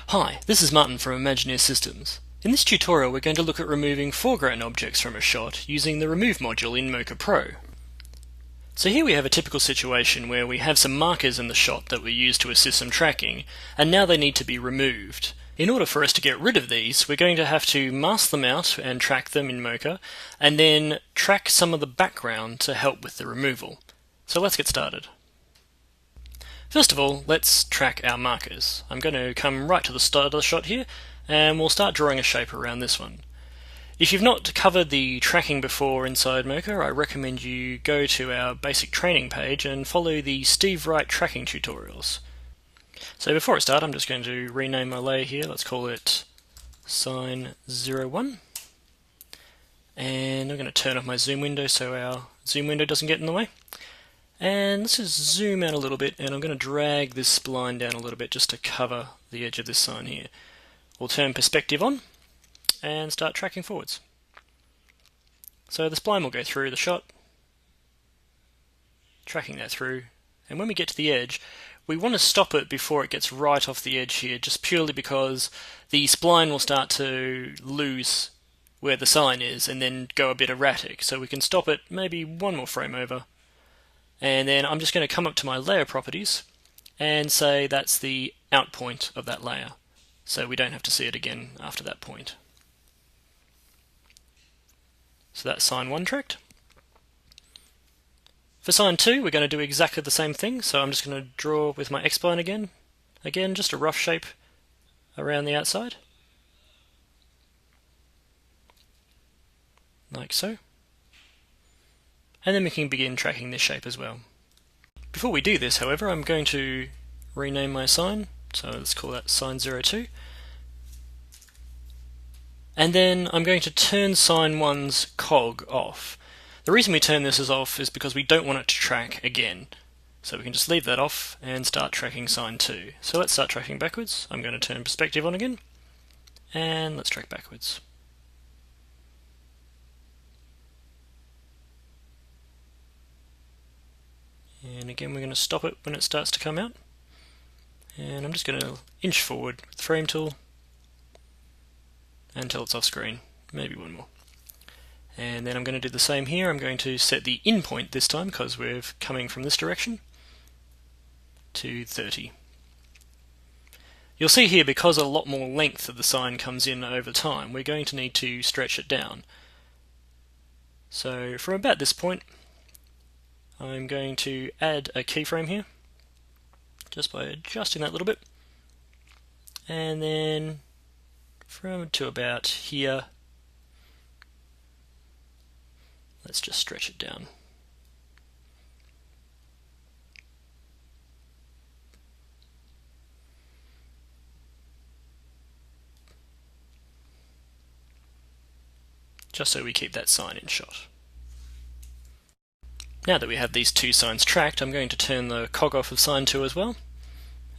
Hi, this is Martin from Imagineer Systems. In this tutorial we're going to look at removing foreground objects from a shot using the Remove module in MochaPro. So here we have a typical situation where we have some markers in the shot that we use to assist some tracking, and now they need to be removed. In order for us to get rid of these, we're going to have to mask them out and track them in Mocha, and then track some of the background to help with the removal. So let's get started. First of all, let's track our markers. I'm going to come right to the start of the shot here, and we'll start drawing a shape around this one. If you've not covered the tracking before inside Mocha, I recommend you go to our basic training page and follow the Steve Wright tracking tutorials. So before I start, I'm just going to rename my layer here. Let's call it Sign 01. And I'm going to turn off my zoom window so our zoom window doesn't get in the way. And let's just zoom out a little bit, and I'm going to drag this spline down a little bit just to cover the edge of this sign here. We'll turn perspective on and start tracking forwards. So the spline will go through the shot, tracking that through, and when we get to the edge, we want to stop it before it gets right off the edge here, just purely because the spline will start to lose where the sign is and then go a bit erratic. So we can stop it maybe one more frame over. And then I'm just going to come up to my layer properties and say that's the out point of that layer, so we don't have to see it again after that point. So that's sign 1 tracked. For sign 2 we're going to do exactly the same thing, so I'm just going to draw with my X-spline again just a rough shape around the outside, like so. And then we can begin tracking this shape as well. Before we do this, however, I'm going to rename my sign, so let's call that sign 02. And then I'm going to turn sign 1's cog off. The reason we turn this off is because we don't want it to track again. So we can just leave that off and start tracking sign 2. So let's start tracking backwards. I'm going to turn perspective on again, and let's track backwards. And again we're going to stop it when it starts to come out. And I'm just going to inch forward with the frame tool until it's off screen, maybe one more. And then I'm going to do the same here. I'm going to set the in point this time, because we're coming from this direction, to 30. You'll see here, because a lot more length of the sign comes in over time, we're going to need to stretch it down. So from about this point, I'm going to add a keyframe here, just by adjusting that a little bit, and then from to about here, let's just stretch it down. Just so we keep that sign in shot. Now that we have these two signs tracked, I'm going to turn the cog off of sign 2 as well.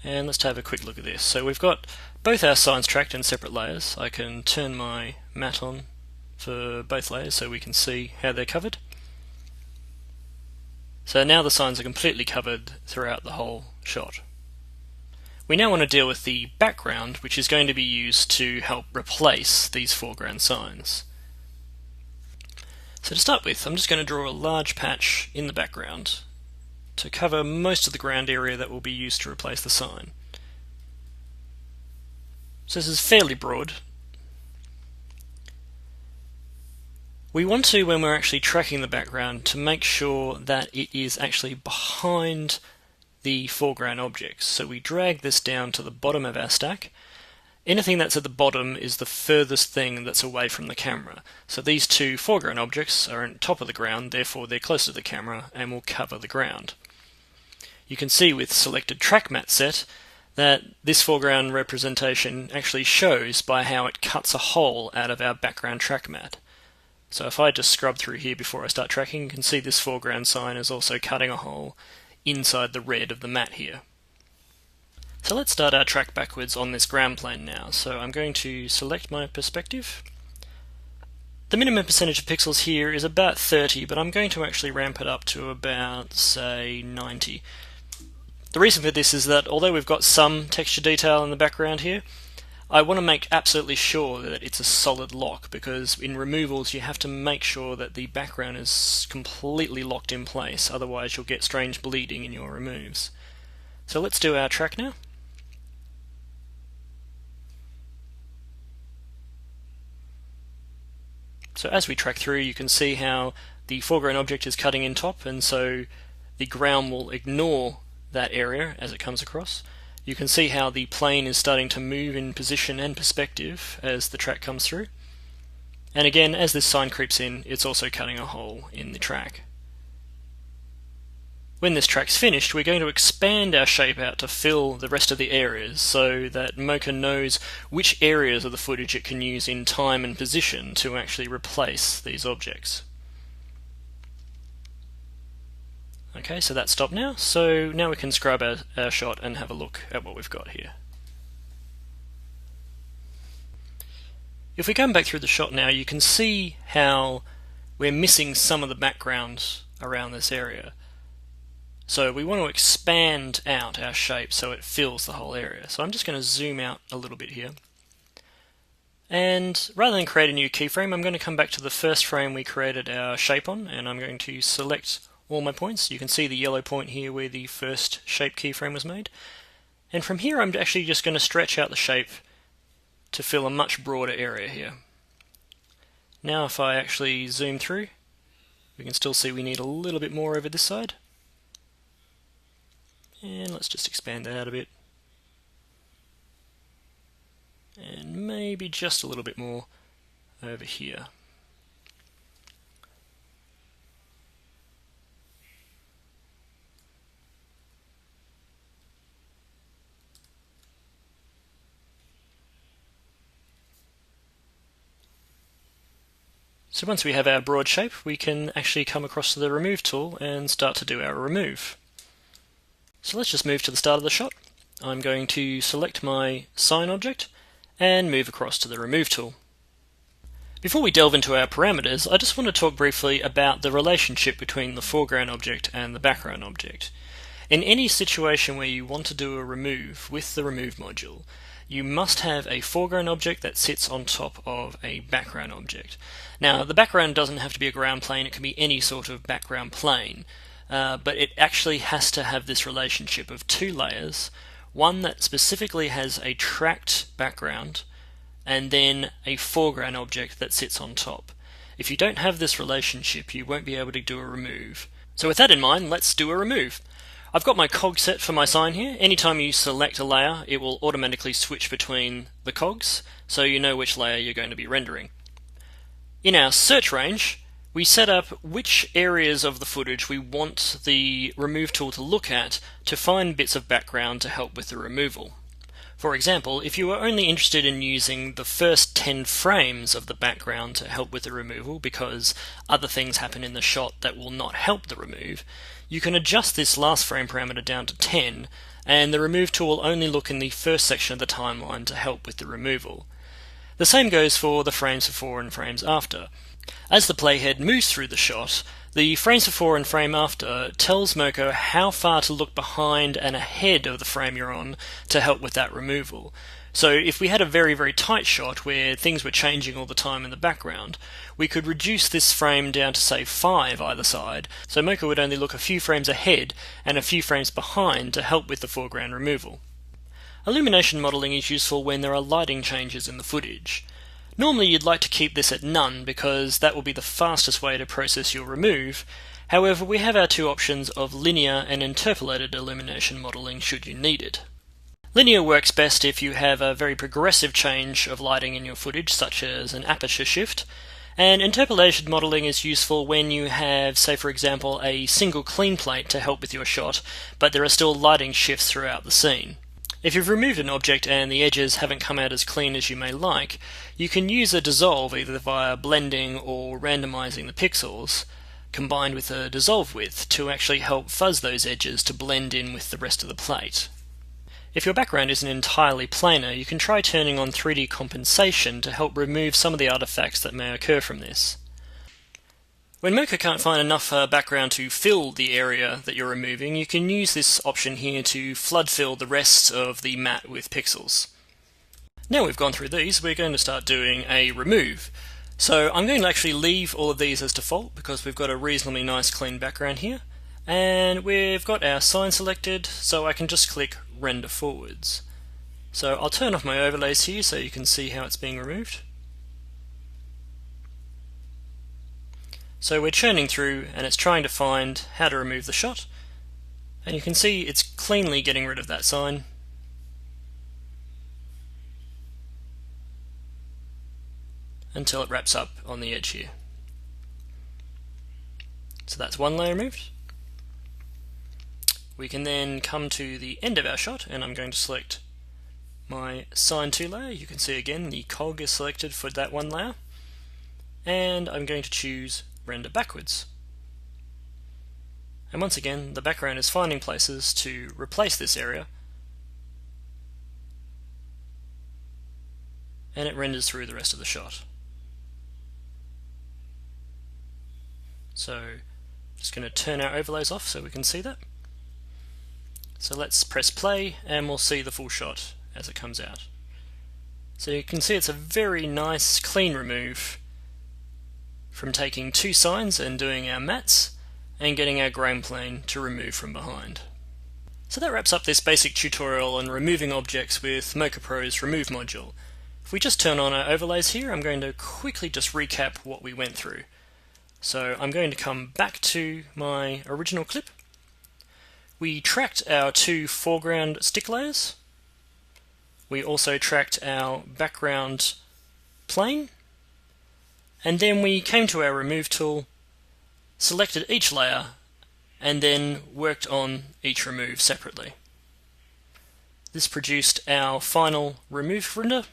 And let's have a quick look at this. So we've got both our signs tracked in separate layers. I can turn my matte on for both layers so we can see how they're covered. So now the signs are completely covered throughout the whole shot. We now want to deal with the background, which is going to be used to help replace these foreground signs. So to start with, I'm just going to draw a large patch in the background to cover most of the ground area that will be used to replace the sign. So this is fairly broad. We want to, when we're actually tracking the background, to make sure that it is actually behind the foreground objects. So we drag this down to the bottom of our stack. Anything that's at the bottom is the furthest thing that's away from the camera. So these two foreground objects are on top of the ground, therefore they're closer to the camera and will cover the ground. You can see with selected track matte set that this foreground representation actually shows by how it cuts a hole out of our background track matte. So if I just scrub through here before I start tracking, you can see this foreground sign is also cutting a hole inside the red of the matte here. So let's start our track backwards on this ground plane now. So I'm going to select my perspective. The minimum percentage of pixels here is about 30, but I'm going to actually ramp it up to about, say, 90. The reason for this is that although we've got some texture detail in the background here, I want to make absolutely sure that it's a solid lock, because in removals you have to make sure that the background is completely locked in place, otherwise you'll get strange bleeding in your removes. So let's do our track now. So as we track through, you can see how the foreground object is cutting in top, and so the ground will ignore that area as it comes across. You can see how the plane is starting to move in position and perspective as the track comes through. And again, as this sign creeps in, it's also cutting a hole in the track. When this track's finished, we're going to expand our shape out to fill the rest of the areas so that Mocha knows which areas of the footage it can use in time and position to actually replace these objects. Okay, so that's stopped now, so now we can scrub our shot and have a look at what we've got here. If we come back through the shot now, you can see how we're missing some of the background around this area. So we want to expand out our shape so it fills the whole area. So I'm just going to zoom out a little bit here. And rather than create a new keyframe, I'm going to come back to the first frame we created our shape on, and I'm going to select all my points. You can see the yellow point here where the first shape keyframe was made. And from here I'm actually just going to stretch out the shape to fill a much broader area here. Now if I actually zoom through, we can still see we need a little bit more over this side. And let's just expand that out a bit. And maybe just a little bit more over here. So once we have our broad shape, we can actually come across to the Remove tool and start to do our remove. So let's just move to the start of the shot. I'm going to select my sign object and move across to the Remove tool. Before we delve into our parameters, I just want to talk briefly about the relationship between the foreground object and the background object. In any situation where you want to do a remove with the Remove module, you must have a foreground object that sits on top of a background object. Now, the background doesn't have to be a ground plane, it can be any sort of background plane. But it actually has to have this relationship of two layers, one that specifically has a tracked background and then a foreground object that sits on top. If you don't have this relationship, you won't be able to do a remove. So with that in mind, let's do a remove. I've got my cog set for my sign here. Anytime you select a layer, it will automatically switch between the cogs, so you know which layer you're going to be rendering. In our search range, we set up which areas of the footage we want the Remove tool to look at to find bits of background to help with the removal. For example, if you are only interested in using the first 10 frames of the background to help with the removal because other things happen in the shot that will not help the remove, you can adjust this last frame parameter down to 10, and the Remove tool will only look in the first section of the timeline to help with the removal. The same goes for the frames before and frames after. As the playhead moves through the shot, the frames before and frame after tells Mocha how far to look behind and ahead of the frame you're on to help with that removal. So if we had a very, very tight shot where things were changing all the time in the background, we could reduce this frame down to say 5 either side, so Mocha would only look a few frames ahead and a few frames behind to help with the foreground removal. Illumination modeling is useful when there are lighting changes in the footage. Normally you'd like to keep this at none because that will be the fastest way to process your remove. However, we have our two options of linear and interpolated illumination modeling should you need it. Linear works best if you have a very progressive change of lighting in your footage, such as an aperture shift, and interpolation modeling is useful when you have, say for example, a single clean plate to help with your shot, but there are still lighting shifts throughout the scene. If you've removed an object and the edges haven't come out as clean as you may like, you can use a dissolve either via blending or randomizing the pixels, combined with a dissolve width to actually help fuzz those edges to blend in with the rest of the plate. If your background isn't entirely planar, you can try turning on 3D compensation to help remove some of the artifacts that may occur from this. When Mocha can't find enough background to fill the area that you're removing, you can use this option here to flood fill the rest of the matte with pixels. Now we've gone through these, we're going to start doing a remove. So I'm going to actually leave all of these as default because we've got a reasonably nice clean background here. And we've got our sign selected, so I can just click render forwards. So I'll turn off my overlays here so you can see how it's being removed. So we're churning through and it's trying to find how to remove the shot. And you can see it's cleanly getting rid of that sign. Until it wraps up on the edge here. So that's one layer removed. We can then come to the end of our shot, and I'm going to select my sign 2 layer. You can see again the cog is selected for that one layer. And I'm going to choose render backwards. And once again, the background is finding places to replace this area. And it renders through the rest of the shot. So just going to turn our overlays off so we can see that. So let's press play and we'll see the full shot as it comes out. So you can see it's a very nice clean remove from taking two signs and doing our mats and getting our ground plane to remove from behind. So that wraps up this basic tutorial on removing objects with MochaPro's Remove module. If we just turn on our overlays here, I'm going to quickly just recap what we went through. So I'm going to come back to my original clip. We tracked our two foreground stick layers. We also tracked our background plane. And then we came to our remove tool, selected each layer, and then worked on each remove separately. This produced our final remove render.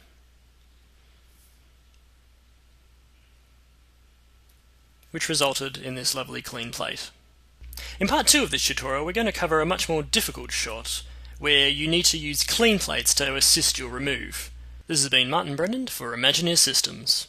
Which resulted in this lovely clean plate. In part 2 of this tutorial, we're going to cover a much more difficult shot, where you need to use clean plates to assist your remove. This has been Martin Brennan for Imagineer Systems.